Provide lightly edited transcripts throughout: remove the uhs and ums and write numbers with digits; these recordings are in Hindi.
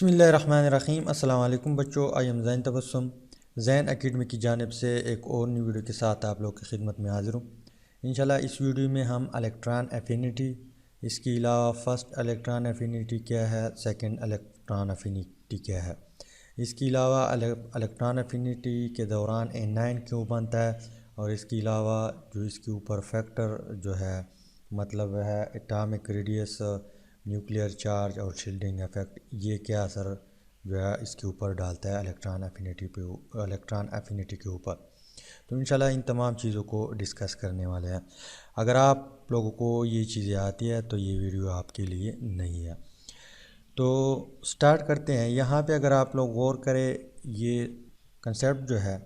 बिस्मिल्लाहिर्रहमानिर्रहीम। अस्सलाम वालेकुम बच्चों, I am Zain Tabassum Zain Academy की जानिब से एक और न्यू वीडियो के साथ आप लोग की खिदमत में हाज़िर हूँ। इंशाल्लाह इस वीडियो में हम इलेक्ट्रॉन एफिनिटी, इसके अलावा फ़र्स्ट इलेक्ट्रॉन एफिनिटी क्या है, सेकंड इलेक्ट्रॉन एफिनिटी क्या है, इसके अलावा इलेक्ट्रॉन एफिनिटी के दौरान N9 क्यों बनता है, और इसके अलावा जो इसके ऊपर फैक्टर जो है मतलब है एटॉमिक रेडियस, न्यूक्लियर चार्ज और शील्डिंग इफ़ेक्ट, ये क्या असर जो है इसके ऊपर डालता है इलेक्ट्रॉन एफिनिटी के ऊपर। तो इंशाल्लाह इन तमाम चीज़ों को डिस्कस करने वाले हैं। अगर आप लोगों को ये चीज़ें आती है तो ये वीडियो आपके लिए नहीं है। तो स्टार्ट करते हैं। यहाँ पे अगर आप लोग गौर करें, ये कंसेप्ट जो है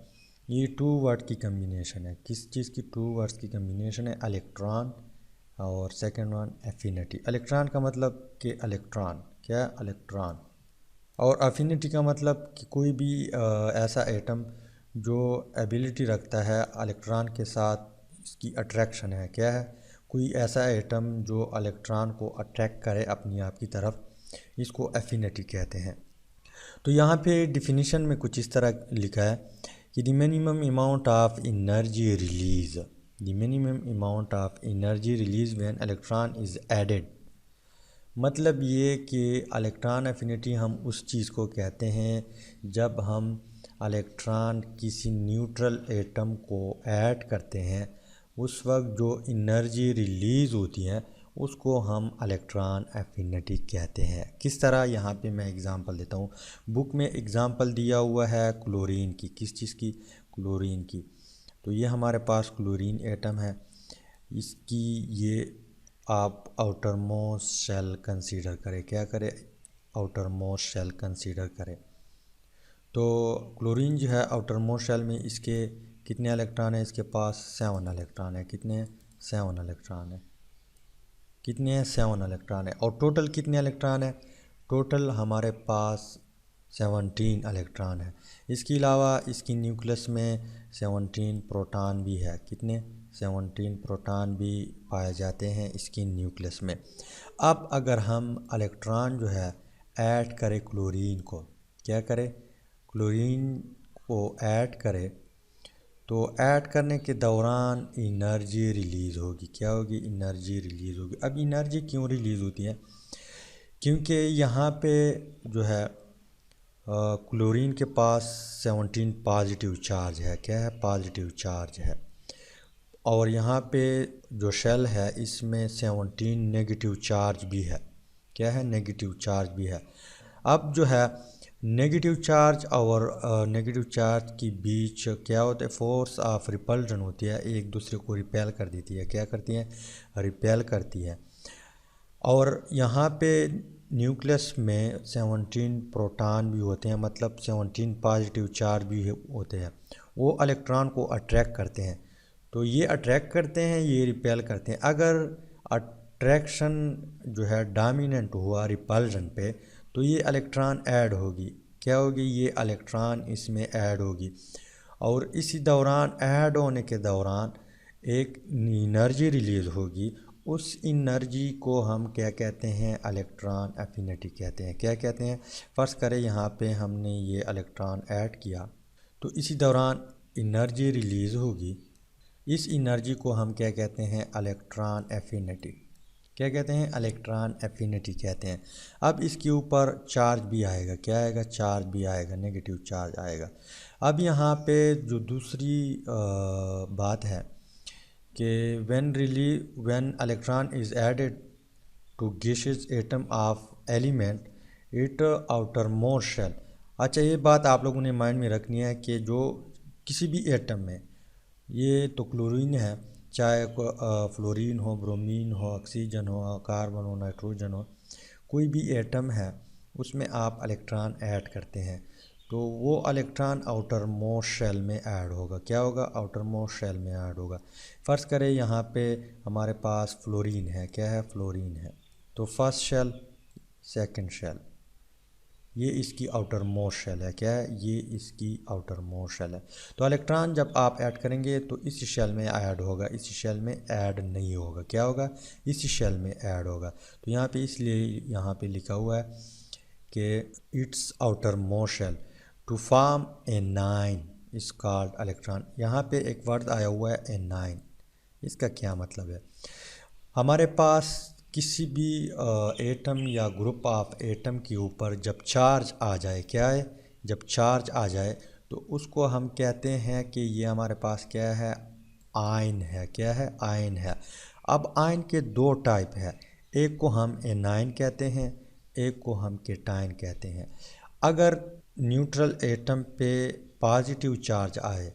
ये टू वर्ड की कम्बिनेशन है। किस चीज़ की टू वर्ड्स की कम्बिनेशन है? इलेक्ट्रॉन और सेकंड वन एफिनिटी। इलेक्ट्रॉन का मतलब कि इलेक्ट्रॉन क्या है? इलेक्ट्रॉन। और एफिनिटी का मतलब कि कोई भी ऐसा एटम जो एबिलिटी रखता है इलेक्ट्रॉन के साथ, इसकी अट्रैक्शन है। क्या है? कोई ऐसा एटम जो इलेक्ट्रॉन को अट्रैक्ट करे अपनी आप की तरफ, इसको एफिनिटी कहते हैं। तो यहाँ पे डिफिनीशन में कुछ इस तरह लिखा है कि the minimum amount of energy release, the minimum amount of energy release when electron is added. मतलब ये कि इलेक्ट्रॉन एफिनिटी हम उस चीज़ को कहते हैं जब हम इलेक्ट्रॉन किसी न्यूट्रल एटम को ऐड करते हैं, उस वक्त जो एनर्जी रिलीज़ होती है उसको हम इलेक्ट्रॉन एफिनिटी कहते हैं। किस तरह? यहाँ पे मैं एग्ज़ाम्पल देता हूँ। बुक में एग्ज़ाम्पल दिया हुआ है क्लोरीन की। किस चीज़ की? क्लोरीन की। तो ये हमारे पास क्लोरीन एटम है, इसकी ये आप आउटर मोस्ट शेल कंसीडर करें। क्या करें? आउटर मोस्ट शेल कंसीडर करें। तो क्लोरीन जो है आउटर मोस्ट शेल में इसके कितने इलेक्ट्रॉन है? इसके पास 7 इलेक्ट्रॉन है। कितने? 7 इलेक्ट्रॉन है। कितने हैं? 7 इलेक्ट्रॉन है। और टोटल कितने इलेक्ट्रॉन है? टोटल हमारे पास 17 इलेक्ट्रॉन है। इसके अलावा इसकी न्यूक्लियस में 17 प्रोटॉन भी है। कितने? 17 प्रोटॉन भी पाए जाते हैं इसकी न्यूक्लियस में। अब अगर हम इलेक्ट्रॉन जो है ऐड करें क्लोरीन को, क्या करें? क्लोरीन को ऐड करें, तो ऐड करने के दौरान एनर्जी रिलीज़ होगी। क्या होगी? एनर्जी रिलीज़ होगी। अब एनर्जी क्यों रिलीज़ होती है? क्योंकि यहाँ पे जो है क्लोरीन के पास 17 पॉजिटिव चार्ज है। क्या है? पॉजिटिव चार्ज है। और यहाँ पे जो शेल है इसमें 17 नेगेटिव चार्ज भी है। क्या है? नेगेटिव चार्ज भी है। अब जो है नेगेटिव चार्ज और नेगेटिव चार्ज के बीच क्या होता है? फोर्स ऑफ रिपल्जन होती है, एक दूसरे को रिपेल कर देती है। क्या करती है? रिपेल करती है। और यहाँ पे न्यूक्लियस में 17 प्रोटॉन भी होते हैं, मतलब 17 पॉजिटिव चार्ज भी होते हैं। वो इलेक्ट्रॉन को अट्रैक्ट करते हैं। तो ये अट्रैक्ट करते हैं, ये रिपेल करते हैं। अगर अट्रैक्शन जो है डोमिनेंट हुआ रिपल्जन पे, तो ये इलेक्ट्रॉन ऐड होगी। क्या होगी? ये इलेक्ट्रॉन इसमें ऐड होगी। और इसी दौरान ऐड होने के दौरान एक एनर्जी रिलीज़ होगी। उस एनर्जी को हम क्या कहते हैं? इलेक्ट्रॉन एफिनिटी कहते हैं। क्या कहते हैं? फ़र्ज़ करें यहाँ पे हमने ये इलेक्ट्रॉन ऐड किया, तो इसी दौरान एनर्जी रिलीज़ होगी। इस एनर्जी को हम क्या कहते हैं? Electron affinity. क्या कहते हैं? इलेक्ट्रॉन एफिनिटी कहते हैं। अब इसके ऊपर चार्ज भी आएगा। क्या आएगा? चार्ज भी आएगा, नेगेटिव चार्ज आएगा। अब यहाँ पे जो दूसरी बात है कि when electron is added to gaseous atom of element it outermost shell. अच्छा, ये बात आप लोगों ने माइंड में रखनी है कि जो किसी भी एटम में, ये तो क्लोरीन है, चाहे फ्लोरीन हो, ब्रोमीन हो, ऑक्सीजन हो, कार्बन हो, नाइट्रोजन हो, कोई भी एटम है उसमें आप इलेक्ट्रॉन ऐड करते हैं, तो वो इलेक्ट्रॉन आउटर मोस्ट शेल में ऐड होगा। क्या होगा? आउटर मोस्ट शेल में ऐड होगा। फ़र्ज़ करें यहाँ पे हमारे पास फ्लोरीन है। क्या है? फ्लोरीन है। तो फर्स्ट शेल, सेकंड शेल, ये इसकी आउटर मोस्ट शेल है। क्या है? ये इसकी आउटर मोस्ट शेल है। तो इलेक्ट्रॉन जब आप ऐड करेंगे तो इस शेल में ऐड होगा, इस शेल में ऐड नहीं होगा। क्या होगा? इस शेल में ऐड होगा। तो यहाँ पे इसलिए यहाँ पे लिखा हुआ है कि its outermost shell to form anion is called electron. यहाँ पे एक वर्ड आया हुआ है ए नाइन, इसका क्या मतलब है? हमारे पास किसी भी एटम या ग्रुप ऑफ एटम के ऊपर जब चार्ज आ जाए, क्या है, जब चार्ज आ जाए तो उसको हम कहते हैं कि ये हमारे पास क्या है, आयन है। क्या है? आयन है। अब आयन के दो टाइप है, एक को हम एनायन कहते हैं, एक को हम केटायन कहते हैं। अगर न्यूट्रल एटम पे पॉजिटिव चार्ज आए,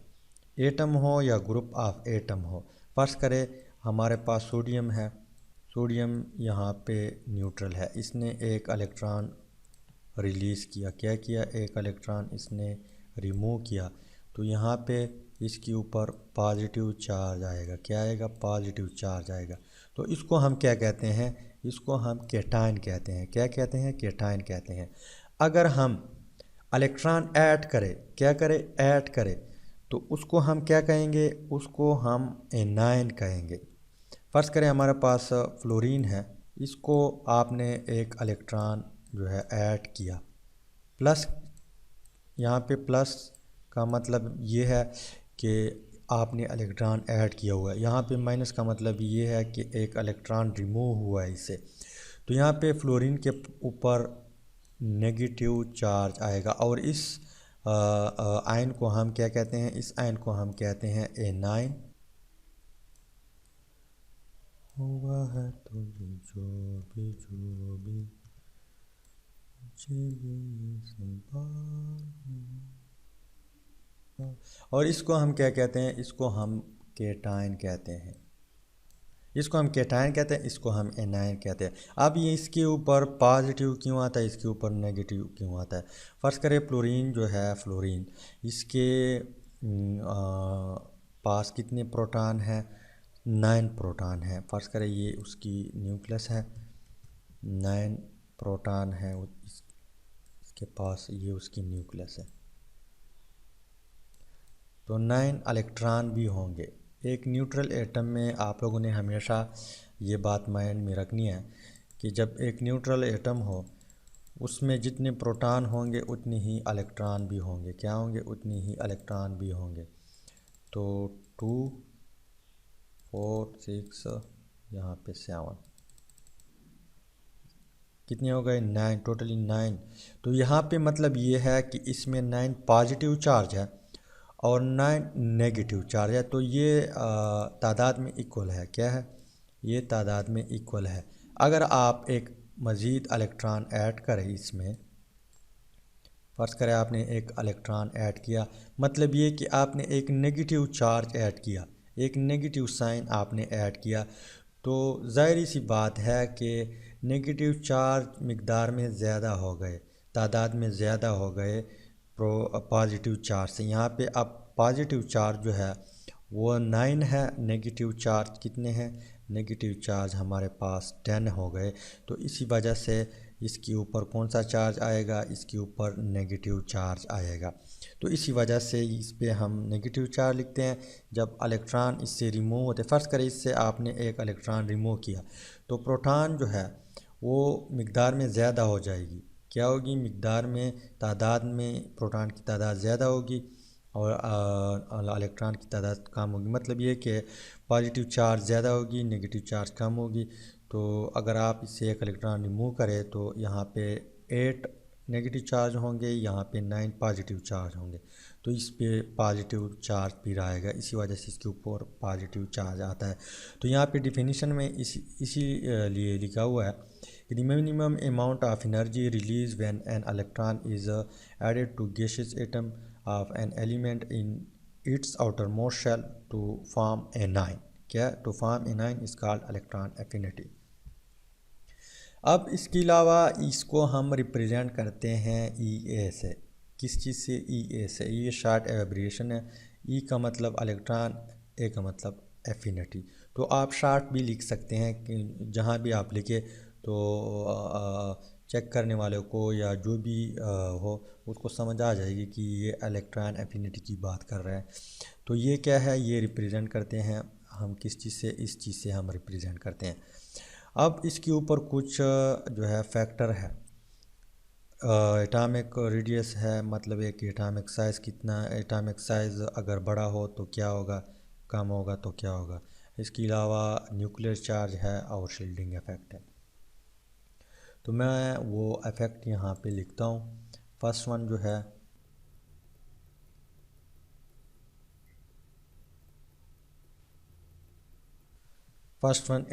एटम हो या ग्रुप ऑफ एटम हो, फर्स्ट करें हमारे पास सोडियम है, सोडियम यहाँ पे न्यूट्रल है, इसने एक इलेक्ट्रॉन रिलीज़ किया, क्या किया, एक इलेक्ट्रॉन इसने रिमूव किया, तो यहाँ पे इसके ऊपर पॉजिटिव चार्ज आएगा। क्या आएगा? पॉजिटिव चार्ज आएगा। तो इसको हम क्या कहते हैं? इसको हम केटायन कहते हैं। क्या कहते हैं? केटायन कहते हैं। अगर हम इलेक्ट्रॉन ऐड करें, क्या करें, ऐड करें, तो उसको हम क्या कहेंगे? उसको हम एनायन कहेंगे। फर्स्ट करें हमारे पास फ्लोरीन है, इसको आपने एक इलेक्ट्रॉन जो है ऐड किया, प्लस, यहाँ पे प्लस का मतलब ये है कि आपने इलेक्ट्रॉन ऐड किया हुआ है, यहाँ पे माइनस का मतलब ये है कि एक इलेक्ट्रॉन रिमूव हुआ है इससे। तो यहाँ पे फ्लोरीन के ऊपर नेगेटिव चार्ज आएगा और इस आयन को हम क्या कहते हैं? इस आयन को हम कहते हैं एनायन। हुआ है तो जो भी और इसको हम क्या कहते हैं? इसको हम केटायन कहते हैं। इसको हम केटायन कहते हैं, इसको हम एनायन कहते हैं। अब ये इसके ऊपर पॉजिटिव क्यों आता है, इसके ऊपर नेगेटिव क्यों आता है? फर्स्ट करें फ्लोरीन जो है, फ्लोरीन इसके पास कितने प्रोटॉन है? 9 प्रोटॉन है। फर्स्ट करें ये उसकी न्यूक्लियस है, 9 प्रोटॉन है इसके पास, ये उसकी न्यूक्लियस है। तो 9 इलेक्ट्रॉन भी होंगे। एक न्यूट्रल एटम में आप लोगों ने हमेशा ये बात माइंड में रखनी है कि जब एक न्यूट्रल एटम हो उसमें जितने प्रोटॉन होंगे उतने ही इलेक्ट्रॉन भी होंगे। क्या होंगे? उतने ही इलेक्ट्रॉन भी होंगे। तो 2 4 6 यहाँ पे 7 कितने हो गए? 9, टोटली 9। तो यहाँ पे मतलब ये है कि इसमें 9 पॉजिटिव चार्ज है और 9 नेगेटिव चार्ज है। तो ये तादाद में इक्वल है। क्या है? ये तादाद में इक्वल है। अगर आप एक मज़ीद इलेक्ट्रॉन ऐड करें इसमें, फर्स्ट करें आपने एक इलेक्ट्रॉन ऐड किया, मतलब ये कि आपने एक नेगेटिव चार्ज ऐड किया, एक नेगेटिव साइन आपने ऐड किया, तो ज़ाहिर सी बात है कि नेगेटिव चार्ज मिकदार में ज़्यादा हो गए, तादाद में ज़्यादा हो गए पॉजिटिव चार्ज से। यहाँ पे अब पॉजिटिव चार्ज जो है वो 9 है, नेगेटिव चार्ज कितने हैं? नेगेटिव चार्ज हमारे पास 10 हो गए। तो इसी वजह से इसके ऊपर कौन सा चार्ज आएगा? इसके ऊपर नेगेटिव चार्ज आएगा। तो इसी वजह से इस पे हम नेगेटिव चार्ज लिखते हैं। जब इलेक्ट्रॉन इससे रिमूव होते, फ़र्ज़ करें इससे आपने एक इलेक्ट्रॉन रिमूव किया, तो प्रोटॉन जो है वो मिकदार में ज़्यादा हो जाएगी। क्या होगी? मिकदार में, तादाद में प्रोटॉन की तादाद ज़्यादा होगी और इलेक्ट्रॉन की तादाद कम होगी। मतलब ये कि पॉजिटिव चार्ज ज़्यादा होगी, नेगेटिव चार्ज कम होगी। तो अगर आप इससे एक इलेक्ट्रॉन रिमूव करें तो यहाँ पे 8 नेगेटिव चार्ज होंगे, यहाँ पे 9 पॉजिटिव चार्ज होंगे। तो इस पे पॉजिटिव चार्ज भी रहेगा, इसी वजह से इसके ऊपर पॉजिटिव चार्ज आता है। तो यहाँ पे डिफिनीशन में इसी लिए लिखा हुआ है कि the minimum amount of energy release when an electron is added to gaseous atom of an element in its outermost shell to form a anion। क्या? to form a anion is called electron affinity। अब इसके अलावा इसको हम रिप्रेजेंट करते हैं E A से। किस चीज़ से? E A से। ये शॉर्ट एब्रिएशन है। E का मतलब इलेक्ट्रॉन, A का मतलब एफिनिटी। तो आप शॉर्ट भी लिख सकते हैं कि जहाँ भी आप लिखे तो चेक करने वाले को या जो भी हो उसको समझ आ जाएगी कि ये इलेक्ट्रॉन एफिनिटी की बात कर रहा है। तो ये क्या है? ये रिप्रेजेंट करते हैं हम किस चीज़ से? इस चीज़ से हम रिप्रेजेंट करते हैं। अब इसके ऊपर कुछ जो है फैक्टर है, एटॉमिक रेडियस है, मतलब है कि एटॉमिक साइज़ कितना, एटॉमिक साइज़ अगर बड़ा हो तो क्या होगा, कम होगा तो क्या होगा। इसके अलावा न्यूक्लियर चार्ज है और शील्डिंग इफ़ेक्ट है। तो मैं वो इफ़ेक्ट यहाँ पे लिखता हूँ। फर्स्ट वन जो है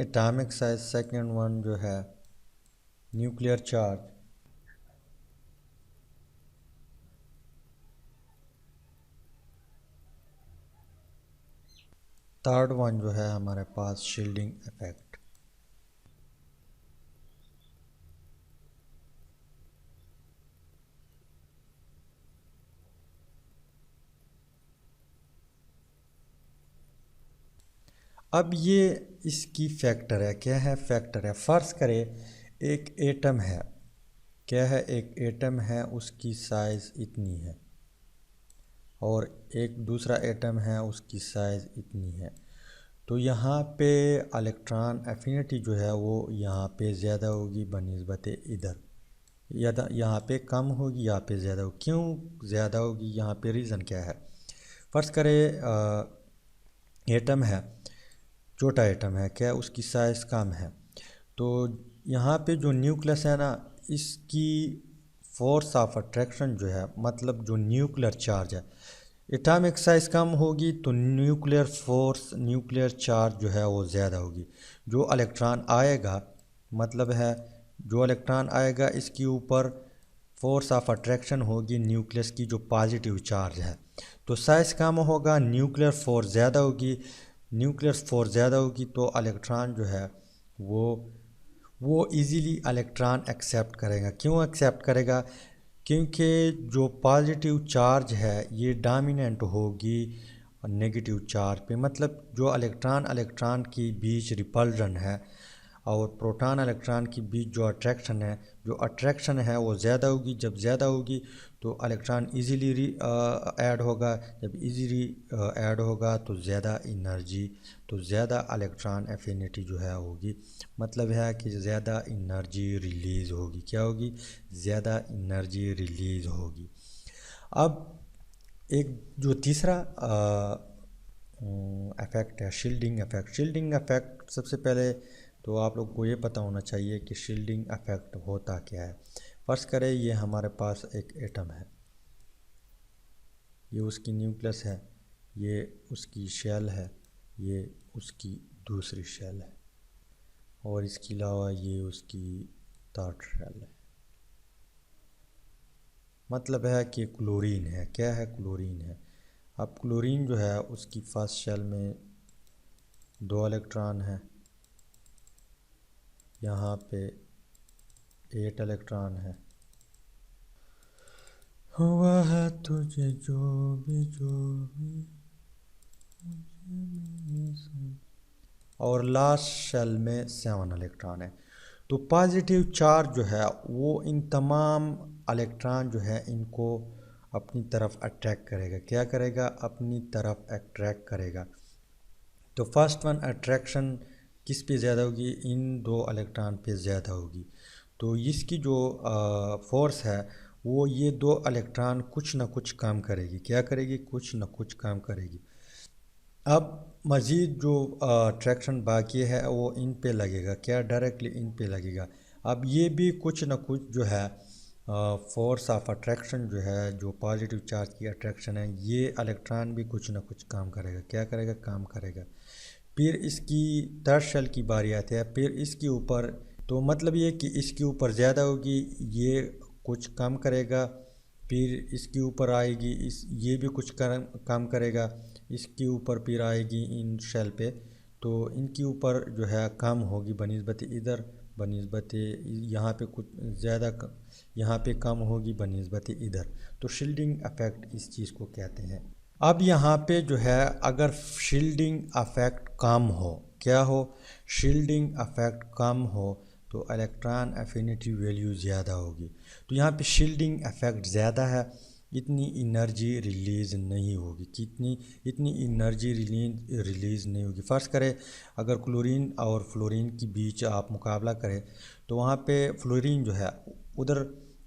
एटॉमिक साइज, सेकंड वन जो है न्यूक्लियर चार्ज, थर्ड वन जो है हमारे पास शील्डिंग इफ़ेक्ट। अब ये इसकी फैक्टर है, क्या है फैक्टर है। फ़र्ज़ करें एक एटम है, क्या है, एक एटम है, उसकी साइज़ इतनी है और एक दूसरा एटम है, उसकी साइज़ इतनी है। तो यहाँ पे इलेक्ट्रॉन एफिनिटी जो है वो यहाँ पे ज़्यादा होगी बनिस्बत इधर, या यहाँ पे कम होगी, यहाँ पे ज़्यादा होगी। क्यों ज़्यादा होगी, यहाँ पे रीज़न क्या है। फ़र्ज़ करें एटम है, छोटा एटम है, क्या उसकी साइज़ कम है, तो यहाँ पे जो न्यूक्लियस है ना, इसकी फोर्स ऑफ अट्रैक्शन जो है, मतलब जो न्यूक्लियर चार्ज है, एटॉमिक साइज़ कम होगी तो न्यूक्लियर फोर्स, न्यूक्लियर चार्ज जो है वो ज़्यादा होगी। जो इलेक्ट्रॉन आएगा, मतलब है जो इलेक्ट्रॉन आएगा इसके ऊपर फोर्स ऑफ अट्रैक्शन होगी न्यूक्लियस की, जो पॉजिटिव चार्ज है। तो साइज़ कम होगा, न्यूक्लियर फोर्स ज़्यादा होगी, न्यूक्लियर फोर्स ज़्यादा होगी तो इलेक्ट्रॉन जो है वो इजीली इलेक्ट्रॉन एक्सेप्ट करेगा। क्यों एक्सेप्ट करेगा, क्योंकि जो पॉजिटिव चार्ज है ये डोमिनेंट होगी नेगेटिव चार्ज पे। मतलब जो इलेक्ट्रॉन के बीच रिपल्जन है और प्रोटॉन इलेक्ट्रॉन के बीच जो अट्रैक्शन है वो ज़्यादा होगी। जब ज़्यादा होगी तो इलेक्ट्रॉन इजीली ऐड होगा, जब इजीली ऐड होगा तो ज़्यादा एनर्जी, तो ज़्यादा इलेक्ट्रॉन एफिनिटी जो है होगी, मतलब है कि ज़्यादा एनर्जी रिलीज़ होगी। क्या होगी, ज़्यादा एनर्जी रिलीज़ होगी। अब एक जो तीसरा इफ़ेक्ट है शील्डिंग इफ़ेक्ट। शील्डिंग इफ़ेक्ट सबसे पहले तो आप लोग को ये पता होना चाहिए कि शील्डिंग इफ़ेक्ट होता क्या है। फ़र्ज़ करें ये हमारे पास एक एटम है, ये उसकी न्यूक्लियस है, ये उसकी शेल है, ये उसकी दूसरी शेल है और इसके अलावा ये उसकी थर्ड शेल है। मतलब है कि क्लोरीन है, क्या है, क्लोरीन है। अब क्लोरीन जो है उसकी फर्स्ट शेल में 2 इलेक्ट्रॉन है, यहाँ पे 8 इलेक्ट्रॉन है। हुआ है तुझे जो भी और लास्ट शेल में 7 इलेक्ट्रॉन है। तो पॉजिटिव चार्ज जो है वो इन तमाम इलेक्ट्रॉन जो है इनको अपनी तरफ अट्रैक्ट करेगा। क्या करेगा, अपनी तरफ अट्रैक्ट करेगा। तो फर्स्ट वन अट्रैक्शन किस पे ज़्यादा होगी, इन 2 इलेक्ट्रॉन पे ज़्यादा होगी। तो इसकी जो फोर्स है वो ये 2 इलेक्ट्रॉन कुछ ना कुछ काम करेगी। क्या करेगी, कुछ ना कुछ काम करेगी। अब मज़ीद जो अट्रैक्शन बाकी है वो इन पे लगेगा, क्या, डायरेक्टली इन पे लगेगा। अब ये भी कुछ ना कुछ जो है फोर्स ऑफ अट्रैक्शन जो है, जो पॉजिटिव चार्ज की अट्रैक्शन है, ये इलेक्ट्रॉन भी कुछ ना कुछ काम करेगा। क्या करेगा, काम करेगा। फिर इसकी थर्ड शेल की बारी आती है, फिर इसके ऊपर, तो मतलब ये कि इसके ऊपर ज़्यादा होगी, ये कुछ काम करेगा। फिर इसके ऊपर आएगी, ये भी कुछ काम करेगा, इसके ऊपर फिर आएगी इन शेल पे, तो इनके ऊपर जो है कम होगी बनिस्बत इधर, बनिस्बत यहाँ पे कुछ ज़्यादा, यहाँ पे कम होगी बनिस्बत इधर। तो शील्डिंग इफ़ेक्ट इस चीज़ को कहते हैं। अब यहाँ पे जो है अगर शील्डिंग इफ़ेक्ट कम हो, क्या हो, शील्डिंग इफ़ेक्ट कम हो तो इलेक्ट्रॉन एफिनिटी वैल्यू ज़्यादा होगी। तो यहाँ पे शील्डिंग इफ़ेक्ट ज़्यादा है, इतनी एनर्जी रिलीज़ नहीं होगी, कितनी, इतनी एनर्जी रिलीज़ नहीं होगी। फ़र्ज़ करें अगर क्लोरीन और फ्लोरीन के बीच आप मुकाबला करें तो वहाँ पे फ्लोरीन जो है उधर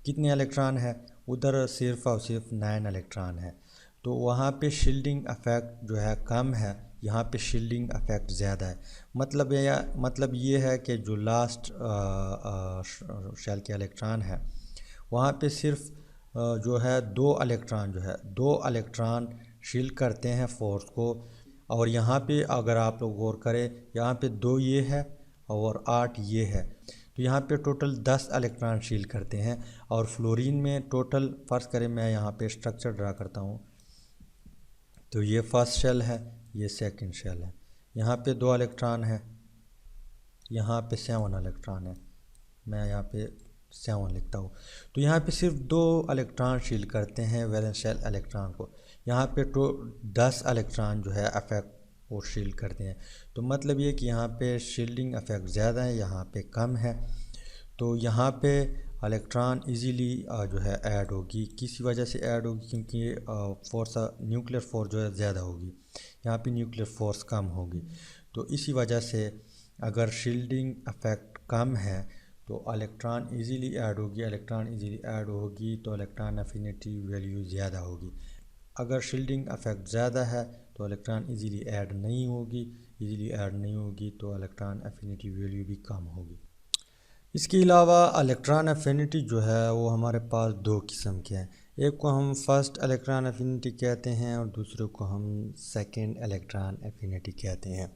कितने इलेक्ट्रॉन है, उधर सिर्फ और सिर्फ 9 इलेक्ट्रॉन है। तो वहाँ पे शील्डिंग इफ़ेक्ट जो है कम है, यहाँ पे शील्डिंग इफ़ेक्ट ज़्यादा है। मतलब ये है कि जो लास्ट शेल के इलेक्ट्रॉन है वहाँ पे सिर्फ जो है 2 इलेक्ट्रॉन शील्ड करते हैं फोर्स को। और यहाँ पे अगर आप लोग गौर करें, यहाँ पे 2 ये है और 8 ये है, तो यहाँ पे टोटल 10 इलेक्ट्रॉन शील्ड करते हैं। और फ्लोरीन में टोटल फ़र्ज़ करें मैं यहाँ पे स्ट्रक्चर ड्रा करता हूँ, तो ये फर्स्ट शेल है, ये सेकंड शेल है, यहाँ पे 2 इलेक्ट्रॉन है, यहाँ पे 7 इलेक्ट्रॉन है, मैं यहाँ पे 7 लिखता हूँ। तो यहाँ पे सिर्फ 2 इलेक्ट्रॉन शील्ड करते हैं वैलेंस शेल इलेक्ट्रॉन को, यहाँ पे 10 इलेक्ट्रॉन जो है अफेक्ट वो शील्ड करते हैं। तो मतलब ये कि यहाँ पे शील्डिंग इफेक्ट ज़्यादा है, यहाँ पे कम है। तो यहाँ पे इलेक्ट्रॉन इजीली जो है ऐड होगी, किसी वजह से ऐड होगी क्योंकि फोर्स न्यूक्लियर फोर्स जो है ज़्यादा होगी, यहाँ पे न्यूक्लियर फोर्स कम होगी। तो इसी वजह से अगर शील्डिंग इफेक्ट कम है तो इलेक्ट्रॉन इजीली ऐड होगी, तो इलेक्ट्रॉन एफिनिटी वैल्यू ज़्यादा होगी। अगर शील्डिंग इफेक्ट ज़्यादा है तो इलेक्ट्रॉन इजीली ऐड नहीं होगी, तो इलेक्ट्रॉन एफिनिटी वैल्यू भी कम होगी। इसके अलावा इलेक्ट्रॉन एफिनिटी जो है वो हमारे पास 2 किस्म के हैं, एक को हम फर्स्ट इलेक्ट्रॉन एफिनिटी कहते हैं और दूसरे को हम सेकंड इलेक्ट्रॉन एफिनिटी कहते हैं।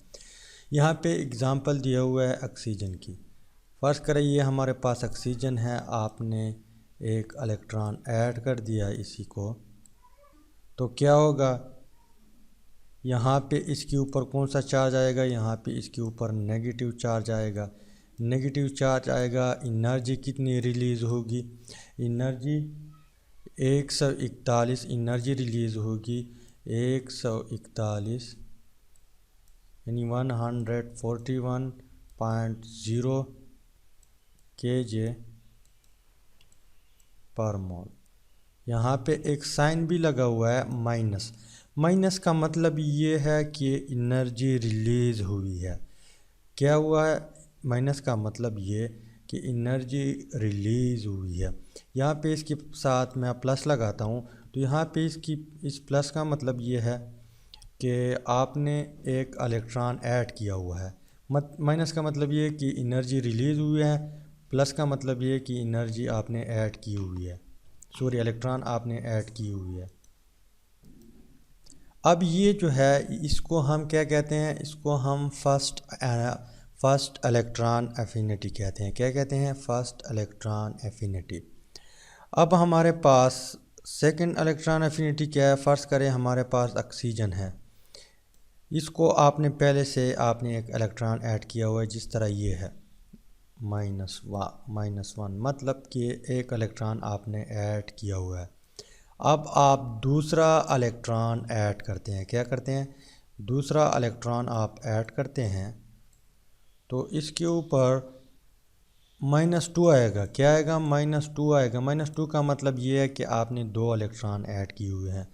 यहाँ पे एग्ज़ाम्पल दिया हुआ है ऑक्सीजन की। फ़र्ज़ करें ये हमारे पास ऑक्सीजन है, आपने एक इलेक्ट्रॉन ऐड कर दिया इसी को, तो क्या होगा, यहाँ पे इसके ऊपर कौन सा चार्ज आएगा, यहाँ पे इसके ऊपर नेगेटिव चार्ज आएगा। एनर्जी कितनी रिलीज़ होगी, एनर्जी 141 एनर्जी रिलीज़ होगी, 141 यानी 141.0 kJ पर मोल। यहाँ पे एक साइन भी लगा हुआ है माइनस का मतलब ये है कि एनर्जी रिलीज़ हुई है। क्या हुआ है, माइनस का मतलब ये कि एनर्जी रिलीज़ हुई है। यहाँ पे इसके साथ मैं प्लस लगाता हूँ, तो यहाँ पे इस प्लस का मतलब ये है कि आपने एक इलेक्ट्रॉन ऐड किया हुआ है। माइनस का मतलब ये कि एनर्जी रिलीज़ हुई है, प्लस का मतलब ये कि एनर्जी आपने ऐड की हुई है, इलेक्ट्रॉन आपने ऐड की हुई है। अब ये जो है इसको हम क्या कहते हैं, इसको हम फर्स्ट इलेक्ट्रॉन एफिनिटी कहते हैं। क्या कहते हैं, फर्स्ट इलेक्ट्रॉन एफिनिटी। अब हमारे पास सेकंड इलेक्ट्रॉन एफिनिटी क्या है। फ़र्ज़ करें हमारे पास ऑक्सीजन है, इसको आपने पहले से एक इलेक्ट्रॉन ऐड किया हुआ है, जिस तरह ये है -1, मतलब कि एक इलेक्ट्रॉन आपने ऐड किया हुआ है। अब आप दूसरा इलेक्ट्रॉन ऐड करते हैं, क्या करते हैं, दूसरा इलेक्ट्रॉन आप ऐड करते हैं, तो इसके ऊपर -2 आएगा। क्या आएगा, -2 आएगा। -2 का मतलब ये है कि आपने 2 इलेक्ट्रॉन ऐड किए हुए हैं।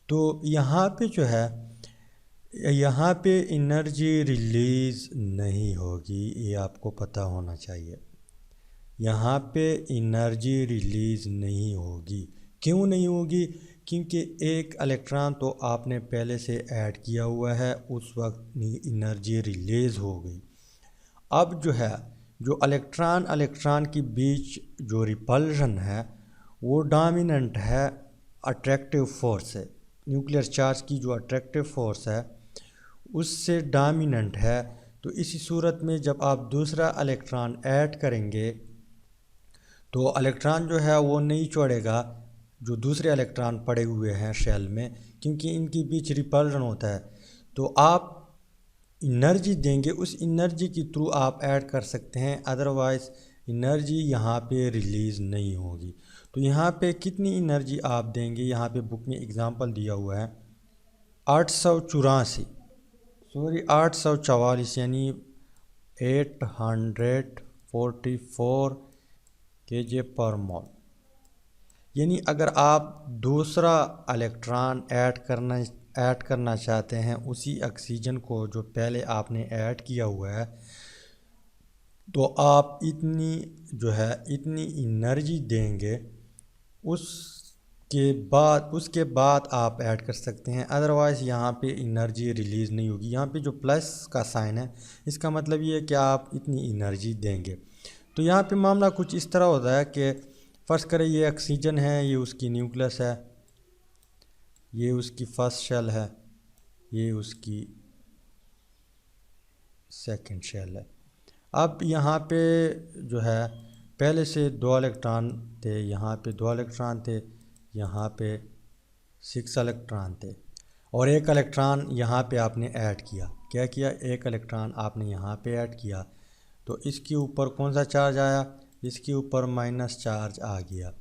तो यहाँ पे जो है, यहाँ पे एनर्जी रिलीज़ नहीं होगी, ये आपको पता होना चाहिए। यहाँ पे एनर्जी रिलीज़ नहीं होगी। क्यों नहीं होगी, क्योंकि एक इलेक्ट्रॉन तो आपने पहले से ऐड किया हुआ है, उस वक्त एनर्जी रिलीज़ हो गई। अब जो है, जो इलेक्ट्रॉन के बीच जो रिपल्शन है वो डोमिनेंट है अट्रैक्टिव फोर्स से, न्यूक्लियर चार्ज की जो अट्रैक्टिव फोर्स है उससे डोमिनेंट है। तो इसी सूरत में जब आप दूसरा इलेक्ट्रॉन ऐड करेंगे तो इलेक्ट्रॉन जो है वो नहीं छोड़ेगा जो दूसरे इलेक्ट्रॉन पड़े हुए हैं शेल में, क्योंकि इनके बीच रिपल्शन होता है। तो आप एनर्जी देंगे, उस एनर्जी के थ्रू आप ऐड कर सकते हैं, अदरवाइज़ एनर्जी यहाँ पे रिलीज़ नहीं होगी। तो यहाँ पे कितनी एनर्जी आप देंगे, यहाँ पे बुक में एग्ज़ाम्पल दिया हुआ है 844 यानी 844 kJ पर मोल। यानी अगर आप दूसरा इलेक्ट्रॉन ऐड करना चाहते हैं उसी ऑक्सीजन को जो पहले आपने ऐड किया हुआ है, तो आप इतनी जो है इतनी एनर्जी देंगे, उसके बाद आप ऐड कर सकते हैं। अदरवाइज़ यहाँ पे एनर्जी रिलीज़ नहीं होगी। यहाँ पे जो प्लस का साइन है इसका मतलब ये है कि आप इतनी एनर्जी देंगे। तो यहाँ पे मामला कुछ इस तरह होता है कि फ़र्ज़ करें ये ऑक्सीजन है, ये उसकी न्यूक्लियस है, ये उसकी फर्स्ट शेल है, ये उसकी सेकंड शेल है। अब यहाँ पे जो है पहले से 2 इलेक्ट्रॉन थे, यहाँ पे 2 इलेक्ट्रॉन थे, यहाँ पे 6 इलेक्ट्रॉन थे, और 1 इलेक्ट्रॉन यहाँ पे आपने ऐड किया। क्या किया? 1 इलेक्ट्रॉन आपने यहाँ पे ऐड किया, तो इसके ऊपर कौन सा चार्ज आया? इसके ऊपर माइनस चार्ज आ गया।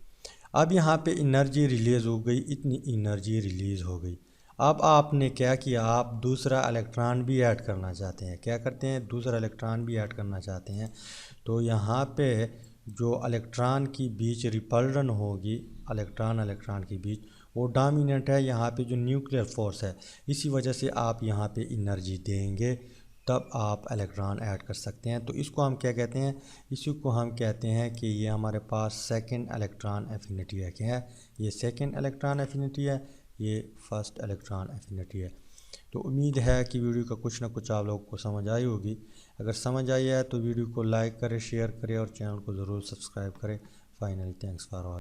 अब यहाँ पे एनर्जी रिलीज़ हो गई, इतनी एनर्जी रिलीज़ हो गई। अब आपने क्या किया? आप दूसरा इलेक्ट्रॉन भी ऐड करना चाहते हैं। क्या करते हैं? दूसरा इलेक्ट्रॉन भी ऐड करना चाहते हैं। तो यहाँ पे जो इलेक्ट्रॉन की बीच रिपल्जन होगी, इलेक्ट्रॉन के बीच, वो डोमिनेंट है यहाँ पे जो न्यूक्लियर फोर्स है। इसी वजह से आप यहाँ पे एनर्जी देंगे, तब आप इलेक्ट्रॉन ऐड कर सकते हैं। तो इसको हम क्या कहते हैं? इसी को हम कहते हैं कि ये हमारे पास सेकंड इलेक्ट्रॉन एफिनिटी है। क्या है? ये सेकंड इलेक्ट्रॉन एफिनिटी है, ये फर्स्ट इलेक्ट्रॉन एफिनिटी है। तो उम्मीद है कि वीडियो का कुछ ना कुछ आप लोगों को समझ आई होगी। अगर समझ आई है तो वीडियो को लाइक करें, शेयर करें और चैनल को ज़रूर सब्सक्राइब करें। Finally thanks for watching.